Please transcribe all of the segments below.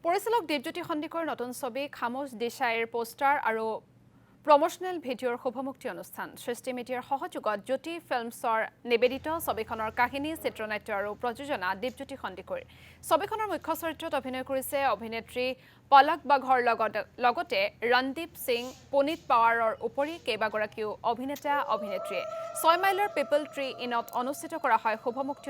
পৰিচালক দেৱজ্যোতি সন্দিকৈৰ নতুন ছবি খামোশ দেশাইৰ পোষ্টাৰ আৰু প্ৰমোশনেল ভিডিঅ'ৰ শুভমুক্তি অনুষ্ঠান সৃষ্টি মিডিয়াৰ সহযোগত জ্যোতি ফিল্মছৰ নিবেদিত ছবিখনৰ কাহিনী চিত্ৰনাট্য আৰু প্ৰযোজনা দেৱজ্যোতি সন্দিকৈৰ ছবিখনৰ মুখ্য চৰিত্ৰত অভিনয় কৰিছে অভিনেত্ৰী পলক বাঘৰ লগতে ৰণদীপ সিং পুনিত পাৱাৰৰ উপৰি কেইবাগৰাকীও অভিনেতা অভিনেত্ৰীয়ে 6 মাইলৰ পিপল ট্ৰী ইনত অনুষ্ঠিত কৰা হয় শুভমুক্তি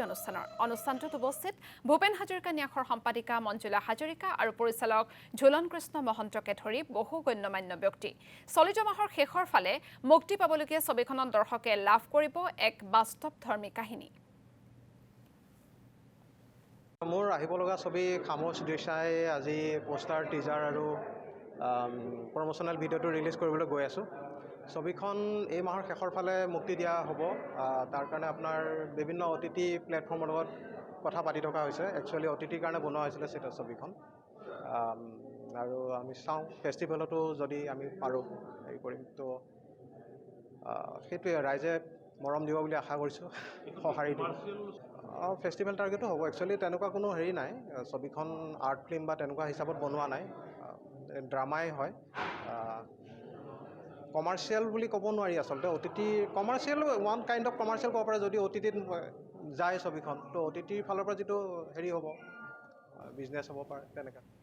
অনুষ্ঠানটোত উপস্থিত ভূপেন হাজৰিকা ন্যাসৰ সম্পাদিকা মঞ্জুলা হাজৰিকা আৰু পৰিচালক ঝুলন কৃষ্ণ মহন্তকে ধৰি বহু গণ্যমান্য ব্যক্তি চলিত মাহৰ শেষৰ ফালে মুক্তি পাবলগীয়া ছবিখনত দৰ্শকে লাভ কৰিব এক বাস্তৱধৰ্মী কাহিনী মোৰ আহিব লগা ছবি খামোশ দেশাই আজি পোষ্টাৰ টিজাৰ আৰু প্ৰমোশনেল ভিডিঅ'টো ৰিলিজ কৰিবলৈ গৈ আছোঁ ছবিখন এই মাহৰ শেষৰ ফালে মুক্তি দিয়া হ'ব তাৰ কাৰণে আপোনাৰ বিভিন্ন OTT প্লেটফৰ্মৰ লগত কথা পাতি থকা হৈছে একচুৱেলি OTTৰ কাৰণে বনোৱা হৈছিলে ছবিখন আৰু আমি চাওঁ ফেষ্টিভেলতো যদি আমি পাৰোঁ হেৰি কৰিম তো সেইটোৱে ৰাইজে মৰম দিব বুলি আশা কৰিছোঁ সঁহাৰি দিব ফেষ্টিভেল টাৰ্গেটো হ'ব একচুৱেলি তেনেকুৱা কোনো হেৰি নাই ছবিখন আৰ্ট ফিল্ম বা তেনেকুৱা হিচাপত বনোৱা নাই ড্ৰামাই হয় কমাৰ্চিয়েল বুলি ক'ব নোৱাৰি আচলতে OTT commercial one kind of commercial ক'ব পাৰে যদি OTTত যায় ছবিখন তো OTTৰ ফালৰ পৰা যিটো হেৰি হ'ব বিজনেছ হ'ব পাৰে তেনেকুৱা